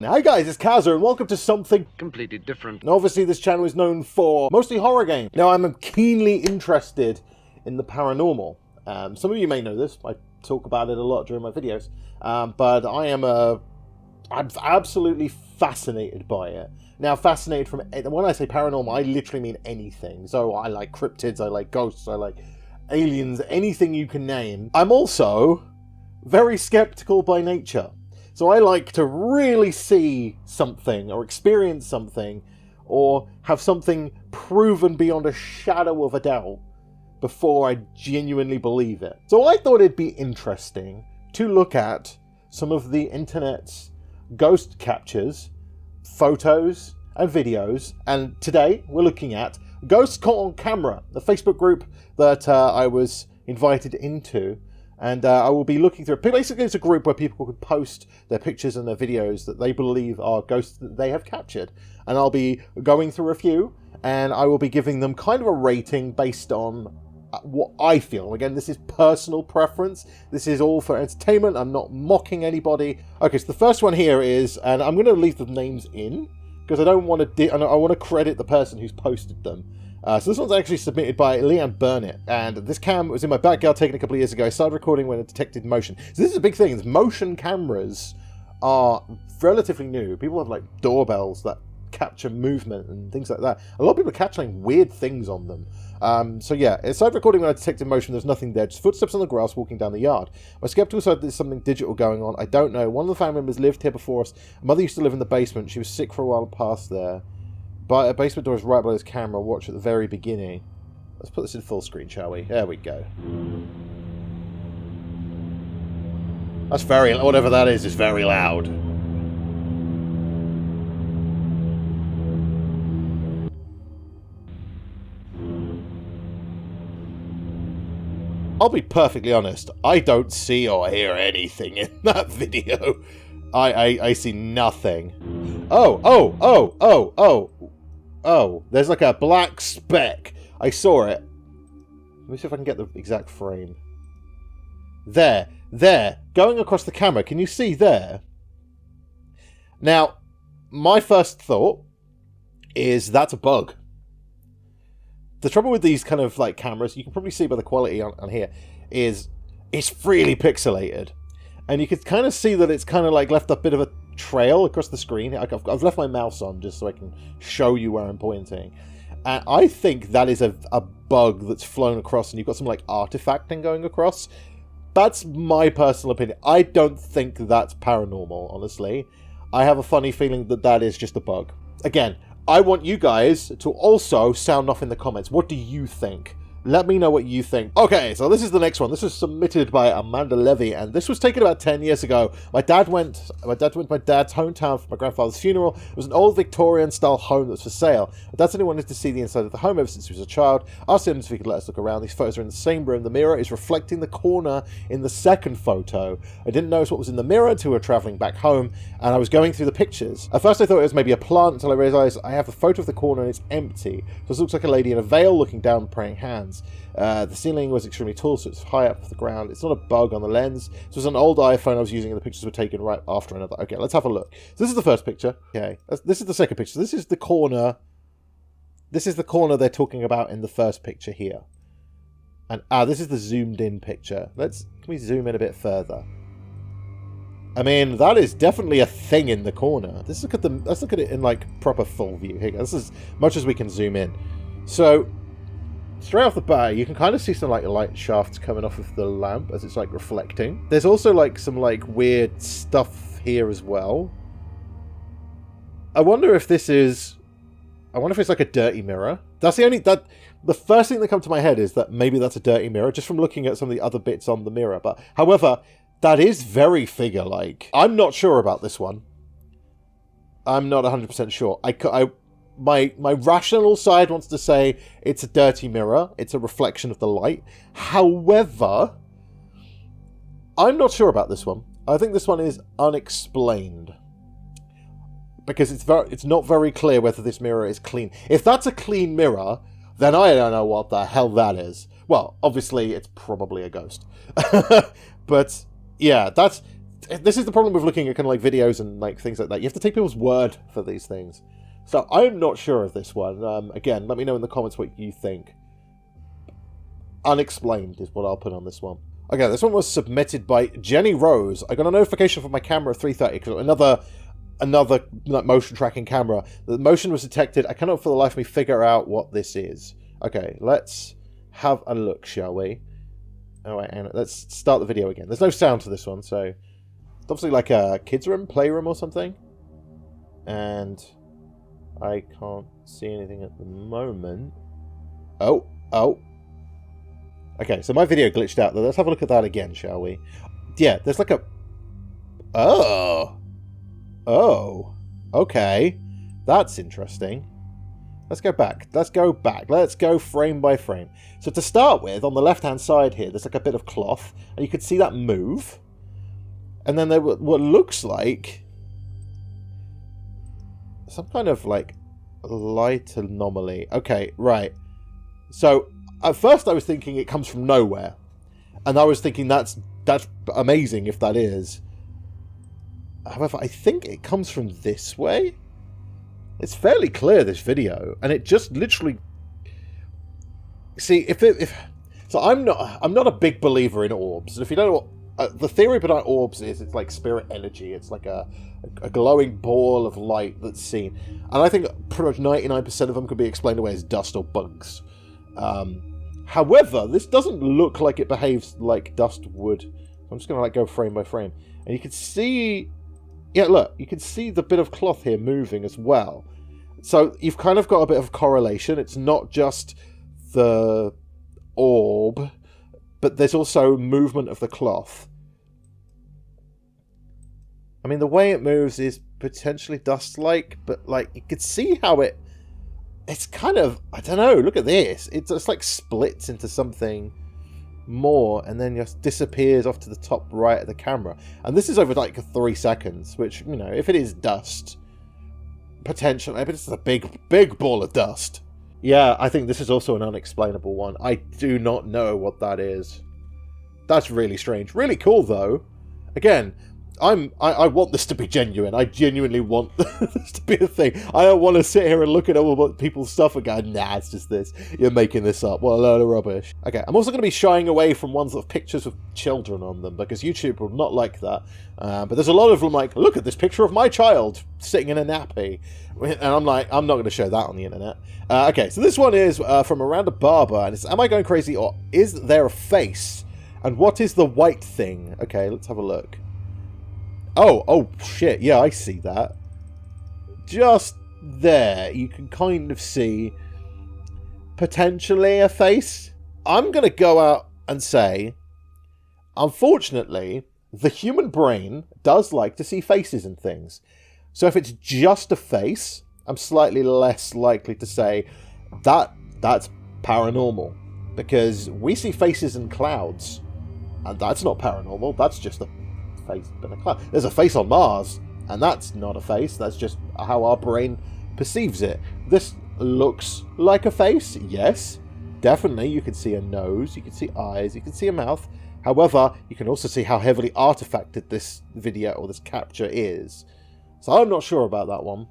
Hi guys, it's Khazaboom and welcome to something completely different. And obviously this channel is known for mostly horror games. Now I'm keenly interested in the paranormal. Some of you may know this, I talk about it a lot during my videos, but I'm absolutely fascinated by it. Now fascinated from, when I say paranormal, I literally mean anything. So I like cryptids, I like ghosts, I like aliens, anything you can name. I'm also very skeptical by nature. So I like to really see something, or experience something, or have something proven beyond a shadow of a doubt before I genuinely believe it. So I thought it'd be interesting to look at some of the internet's ghost captures, photos, and videos. And today we're looking at Ghosts Caught on Camera, the Facebook group that I was invited into. And I will be looking through. Basically, it's a group where people can post their pictures and their videos that they believe are ghosts that they have captured. And I'll be going through a few, and I will be giving them kind of a rating based on what I feel. Again, this is personal preference. This is all for entertainment. I'm not mocking anybody. Okay, so the first one here is, and I'm going to leave the names in because I don't want to. I want to credit the person who's posted them. So this one's actually submitted by Leanne Burnett, and this cam was in my backyard taken a couple of years ago. I started recording when it detected motion. So this is a big thing. Motion cameras are relatively new. People have like doorbells that capture movement and things like that. A lot of people are capturing weird things on them. So yeah, I started recording when I detected motion. There's nothing there, just footsteps on the grass walking down the yard. My skeptical side, there's something digital going on. I don't know. One of the family members lived here before us. Mother used to live in the basement. She was sick for a while and passed there. But a basement door is right by this camera. Watch at the very beginning. Let's put this in full screen, shall we? There we go. That's very... whatever that is very loud. I'll be perfectly honest. I don't see or hear anything in that video. I see nothing. Oh, there's like a black speck. I saw it. Let me see if I can get the exact frame. There. Going across the camera. Can you see there? Now, my first thought is that's a bug. The trouble with these kind of like cameras, you can probably see by the quality on here, is it's really pixelated. And you can kind of see that it's kind of like left a bit of a trail across the screen. I've left my mouse on just so I can show you where I'm pointing. And I think that is a bug that's flown across and you've got some like artifacting going across. That's my personal opinion. I don't think that's paranormal, honestly. I have a funny feeling that that is just a bug. Again, I want you guys to also sound off in the comments. What do you think? Let me know what you think. Okay, so this is the next one. This was submitted by Amanda Levy, and this was taken about 10 years ago. My dad went to my dad's hometown for my grandfather's funeral. It was an old Victorian-style home that was for sale. My dad said he wanted to see the inside of the home ever since he was a child. Asked him if he could let us look around. These photos are in the same room. The mirror is reflecting the corner in the second photo. I didn't notice what was in the mirror until we were traveling back home, and I was going through the pictures. At first I thought it was maybe a plant until I realized I have a photo of the corner and it's empty. So this looks like a lady in a veil looking down and praying hands. The ceiling was extremely tall, so it's high up off the ground. It's not a bug on the lens. This was an old iPhone I was using, and the pictures were taken right after another. Okay, let's have a look. So this is the first picture. Okay, this is the second picture. This is the corner. This is the corner they're talking about in the first picture here. And this is the zoomed in picture. Can we zoom in a bit further? I mean, that is definitely a thing in the corner. Let's look at it in like proper full view. Here, this is as much as we can zoom in. So straight off the bat, you can kind of see some like light shafts coming off of the lamp as it's like reflecting. There's also like some like weird stuff here as well. I wonder if it's like a dirty mirror. The first thing that comes to my head is that maybe that's a dirty mirror, just from looking at some of the other bits on the mirror. But however, that is very figure-like. I'm not sure about this one. I'm not 100% sure. My rational side wants to say it's a dirty mirror. It's a reflection of the light. However, I'm not sure about this one. I think this one is unexplained. Because it's not very clear whether this mirror is clean. If that's a clean mirror, then I don't know what the hell that is. Well, obviously, it's probably a ghost. But, yeah, this is the problem with looking at kind of like videos and like things like that. You have to take people's word for these things. So I'm not sure of this one. Again, let me know in the comments what you think. Unexplained is what I'll put on this one. Okay, this one was submitted by Jenny Rose. I got a notification from my camera at 3:30 because another like, motion tracking camera. The motion was detected. I cannot for the life of me figure out what this is. Okay, let's have a look, shall we? Oh wait, and let's start the video again. There's no sound to this one, so it's obviously like a kids' room, playroom or something. And I can't see anything at the moment. Oh. Okay, so my video glitched out. Let's have a look at that again, shall we? Yeah, there's like a... Oh, okay. That's interesting. Let's go back. Let's go frame by frame. So to start with, on the left-hand side here, there's like a bit of cloth, and you can see that move. And then there what looks like some kind of like light anomaly. Okay, right. So at first I was thinking it comes from nowhere, and I was thinking that's amazing if that is. However, I think it comes from this way. It's fairly clear, this video, and it just literally... See, so I'm not a big believer in orbs, and if you don't know what the theory behind orbs is, it's like spirit energy. It's like a glowing ball of light that's seen, and I think pretty much 99% of them could be explained away as dust or bugs. However, this doesn't look like it behaves like dust would. I'm just going to like go frame by frame, and you can see... Yeah, look, you can see the bit of cloth here moving as well. So you've kind of got a bit of correlation. It's not just the orb, but there's also movement of the cloth. I mean, the way it moves is potentially dust-like, but like you could see how it's kind of, I don't know, look at this. It's just like splits into something more and then just disappears off to the top right of the camera, and this is over like 3 seconds, which, you know, if it is dust, potentially, but it's a big ball of dust. Yeah, I think this is also an unexplainable one. I do not know what that is. That's really strange. Really cool though. Again, I want this to be genuine. I genuinely want this to be a thing. I don't want to sit here and look at all people's stuff and go, nah, it's just this. You're making this up. What a load of rubbish. Okay, I'm also going to be shying away from ones with pictures of children on them, because YouTube will not like that. But there's a lot of them like, look at this picture of my child sitting in a nappy. And I'm like, I'm not going to show that on the internet. Okay, so this one is from Miranda Barber, and it's, am I going crazy, or is there a face? And what is the white thing? Okay, let's have a look. Oh, shit, yeah, I see that. Just there, you can kind of see potentially a face. I'm going to go out and say, unfortunately, the human brain does like to see faces and things. So if it's just a face, I'm slightly less likely to say that's paranormal. Because we see faces in clouds, and that's not paranormal, that's just a face in a cloud. There's a face on Mars, and that's not a face, that's just how our brain perceives it. This looks like a face, yes, definitely. You can see a nose, you can see eyes, you can see a mouth. However, you can also see how heavily artifacted this video or this capture is. So I'm not sure about that one.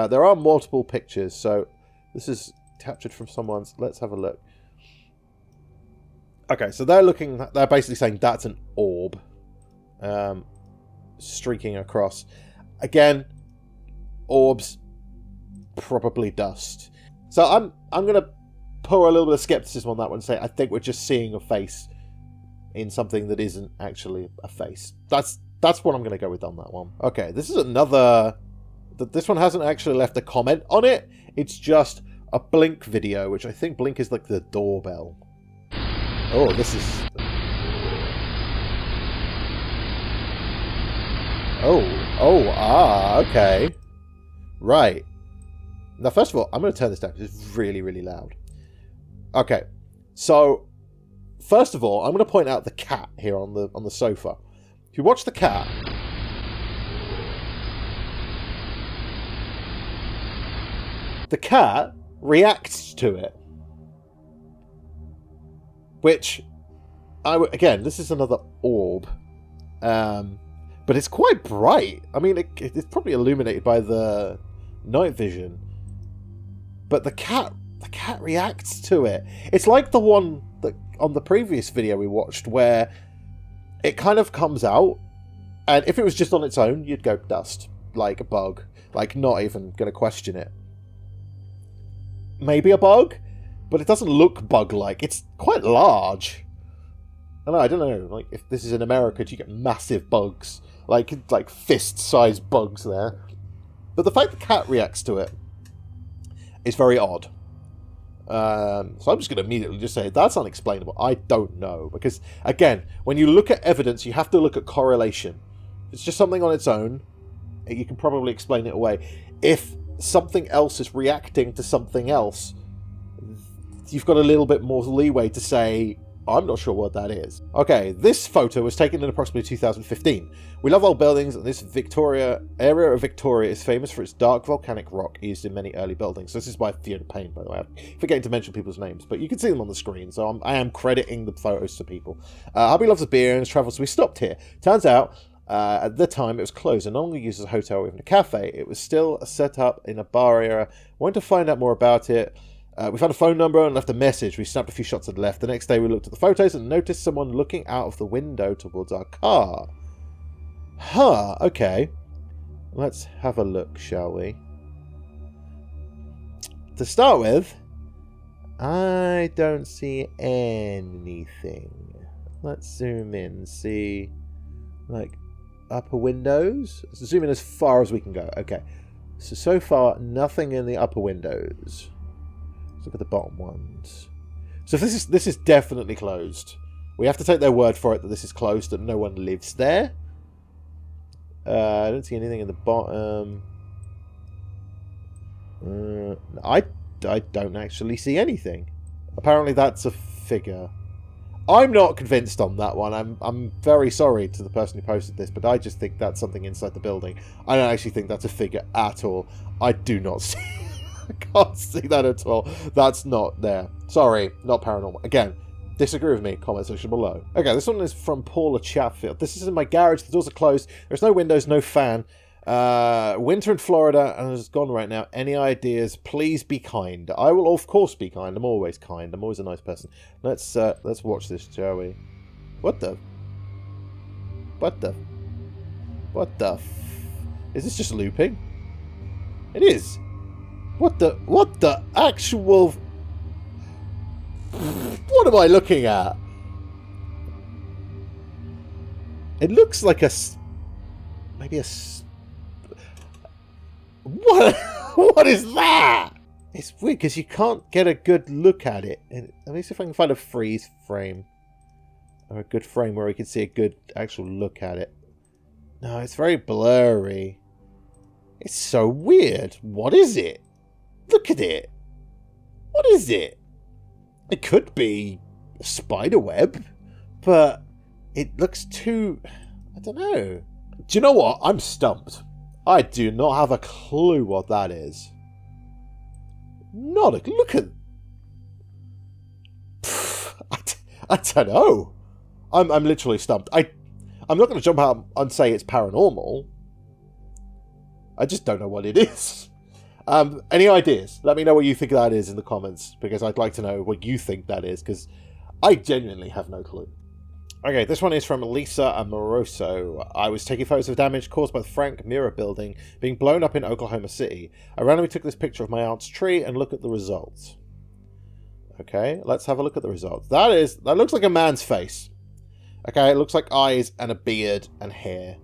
There are multiple pictures, so this is captured from someone's. Let's have a look. Okay, so they're basically saying that's an orb. Streaking across. Again, orbs, probably dust. So I'm gonna pour a little bit of skepticism on that one and say I think we're just seeing a face in something that isn't actually a face. That's what I'm gonna go with on that one. Okay, this is another. This one hasn't actually left a comment on it. It's just a Blink video, which I think Blink is like the doorbell. Oh, this is. Okay. Right. Now, first of all, I'm going to turn this down because it's really, really loud. Okay. So, first of all, I'm going to point out the cat here on the sofa. If you watch the cat, the cat reacts to it. Which, again, this is another orb. But it's quite bright. I mean, it's probably illuminated by the night vision. But the cat reacts to it. It's like the one that on the previous video we watched where it kind of comes out, and if it was just on its own, you'd go dust, like a bug, like not even going to question it. Maybe a bug, but it doesn't look bug-like. It's quite large. I don't know, like if this is in America, do you get massive bugs? Like fist-sized bugs there. But the fact the cat reacts to it is very odd. So I'm just going to immediately just say that's unexplainable. I don't know. Because, again, when you look at evidence, you have to look at correlation. If it's just something on its own, you can probably explain it away. If something else is reacting to something else, you've got a little bit more leeway to say, I'm not sure what that is. Okay, this photo was taken in approximately 2015. We love old buildings, and this area of Victoria is famous for its dark volcanic rock used in many early buildings. This is by Fiona Payne, by the way. I'm forgetting to mention people's names, but you can see them on the screen, so I am crediting the photos to people. Hubby loves a beer and has travelled, so we stopped here. Turns out, at the time, it was closed and no longer used as a hotel or even a cafe. It was still set up in a bar area. Wanted to find out more about it. We found a phone number and left a message. We snapped a few shots and left. The next day we looked at the photos and noticed someone looking out of the window towards our car. Huh, okay. Let's have a look, shall we? To start with, I don't see anything. Let's zoom in, see, like, upper windows? Let's zoom in as far as we can go. Okay, so far, nothing in the upper windows. Look at the bottom ones. So this is definitely closed. We have to take their word for it that this is closed, that no one lives there. I don't see anything in the bottom. I don't actually see anything. Apparently that's a figure. I'm not convinced on that one. I'm very sorry to the person who posted this, but I just think that's something inside the building. I don't actually think that's a figure at all. I do not see I can't see that at all. That's not there. Sorry, not paranormal. Again, disagree with me, comment section below. Okay, this one is from Paula Chatfield. This is in my garage, the doors are closed, there's no windows, no fan. Winter in Florida, and it's gone right now. Any ideas? Please be kind. I will, of course, be kind. I'm always kind. I'm always a nice person. Let's watch this, shall we? What the? Is this just looping? It is. What the actual... What am I looking at? It looks like a... Maybe a... What is that? It's weird because you can't get a good look at it. Let me see if I can find a freeze frame. Or a good frame where we can see a good actual look at it. No, it's very blurry. It's so weird. What is it? Look at it. What is it? It could be a spider web, but it looks too... I don't know. Do you know what? I'm stumped. I do not have a clue what that is. Not a... Look at... I don't know. I'm literally stumped. I'm not going to jump out and say it's paranormal. I just don't know what it is. Any ideas? Let me know what you think that is in the comments, because I'd like to know what you think that is, because I genuinely have no clue. Okay, this one is from Lisa Amoroso. I was taking photos of damage caused by the Frank Mirror building being blown up in Oklahoma City. I randomly took this picture of my aunt's tree and look at the results. Okay, let's have a look at the results. That looks like a man's face. Okay, it looks like eyes and a beard and hair.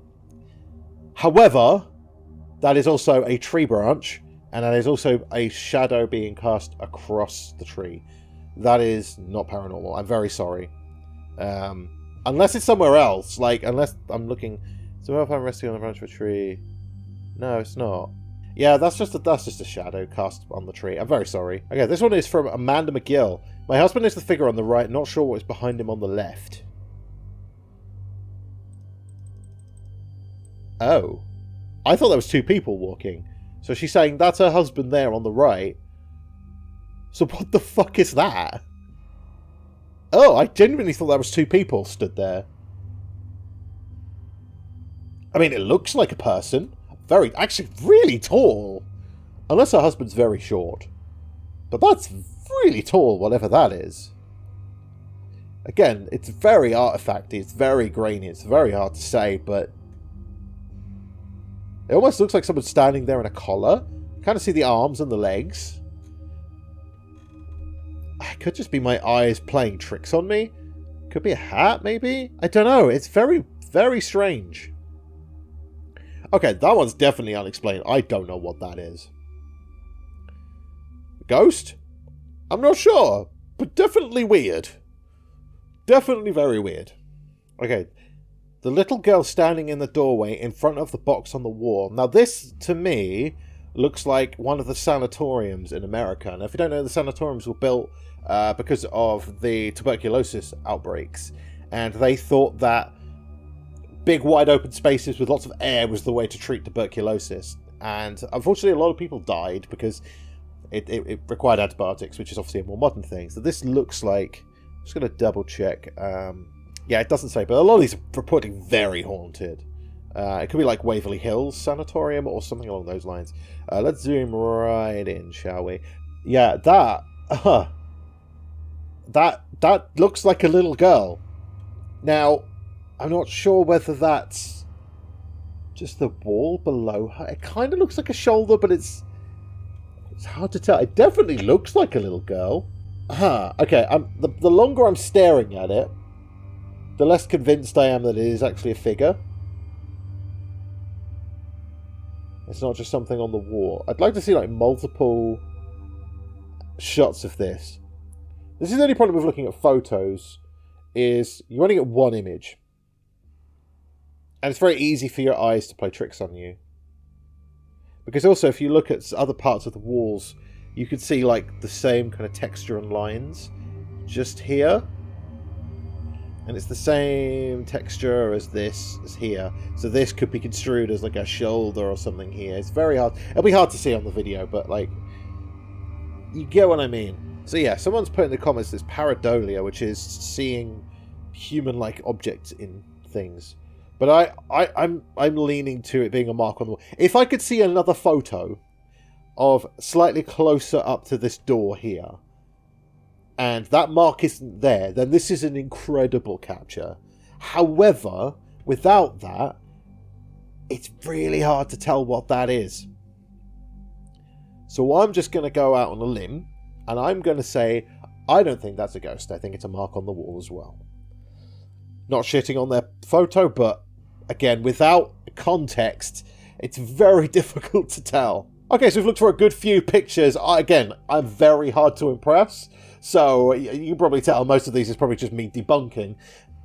However, that is also a tree branch, and that is also a shadow being cast across the tree. That is not paranormal. I'm very sorry. Unless it's somewhere else. Like, unless I'm looking... So if I'm resting on the branch of a tree... No, it's not. Yeah, that's just a shadow cast on the tree. I'm very sorry. Okay, this one is from Amanda McGill. My husband is the figure on the right, not sure what is behind him on the left. Oh. I thought there was two people walking. So she's saying that's her husband there on the right. So what the fuck is that? Oh, I genuinely thought there was two people stood there. I mean, it looks like a person. Actually, really tall. Unless her husband's very short. But that's really tall, whatever that is. Again, it's very artifacty, it's very grainy, it's very hard to say, but... It almost looks like someone's standing there in a collar. You kind of see the arms and the legs. It could just be my eyes playing tricks on me. Could be a hat, maybe? I don't know. It's very, very strange. Okay, that one's definitely unexplained. I don't know what that is. Ghost? I'm not sure, but definitely weird. Definitely very weird. Okay, the little girl standing in the doorway in front of the box on the wall. Now this, to me, looks like one of the sanatoriums in America. Now if you don't know, the sanatoriums were built because of the tuberculosis outbreaks. And they thought that big wide open spaces with lots of air was the way to treat tuberculosis. And unfortunately a lot of people died because it required antibiotics, which is obviously a more modern thing. So this looks like... I'm just going to double check. Yeah, it doesn't say, but a lot of these are reporting very haunted. It could be like Waverly Hills Sanatorium or something along those lines. Let's zoom right in, shall we? Yeah, that looks like a little girl. Now, I'm not sure whether that's just the wall below her. It kind of looks like a shoulder, but it's hard to tell. It definitely looks like a little girl. Okay, the longer I'm staring at it, the less convinced I am that it is actually a figure. It's not just something on the wall. I'd like to see like multiple shots of this. This is the only problem with looking at photos, is you only get one image. And it's very easy for your eyes to play tricks on you. Because also, if you look at other parts of the walls, you could see like the same kind of texture and lines just here. And it's the same texture as this, as here. So this could be construed as like a shoulder or something here. It's very hard. It'll be hard to see on the video, but like, you get what I mean. So yeah, someone's put in the comments this pareidolia, which is seeing human-like objects in things. But I'm leaning to it being a mark on the wall. If I could see another photo of slightly closer up to this door here, and that mark isn't there, then this is an incredible capture. However, without that, it's really hard to tell what that is. So I'm just going to go out on a limb, and I'm going to say, I don't think that's a ghost. I think it's a mark on the wall as well. Not shitting on their photo, but again, without context, it's very difficult to tell. Okay, so we've looked for a good few pictures. Again, I'm very hard to impress. So you can probably tell most of these is probably just me debunking.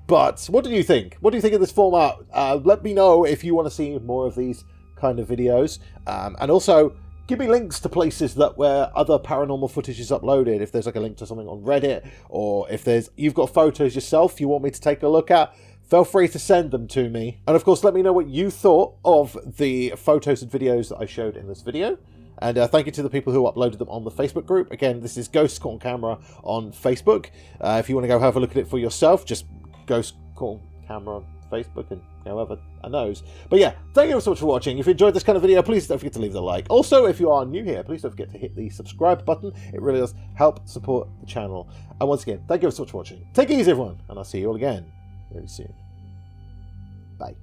But what do you think? What do you think of this format? Let me know if you want to see more of these kind of videos. And also, give me links to places where other paranormal footage is uploaded. If there's like a link to something on Reddit, or if you've got photos yourself you want me to take a look at, feel free to send them to me. And of course, let me know what you thought of the photos and videos that I showed in this video. And thank you to the people who uploaded them on the Facebook group. Again, this is Ghost Caught on Camera on Facebook. If you want to go have a look at it for yourself, just Ghost Caught on Camera on Facebook and whoever knows. But yeah, thank you so much for watching. If you enjoyed this kind of video, please don't forget to leave the like. Also, if you are new here, please don't forget to hit the subscribe button. It really does help support the channel. And once again, thank you so much for watching. Take it easy, everyone, and I'll see you all again very soon. Bye.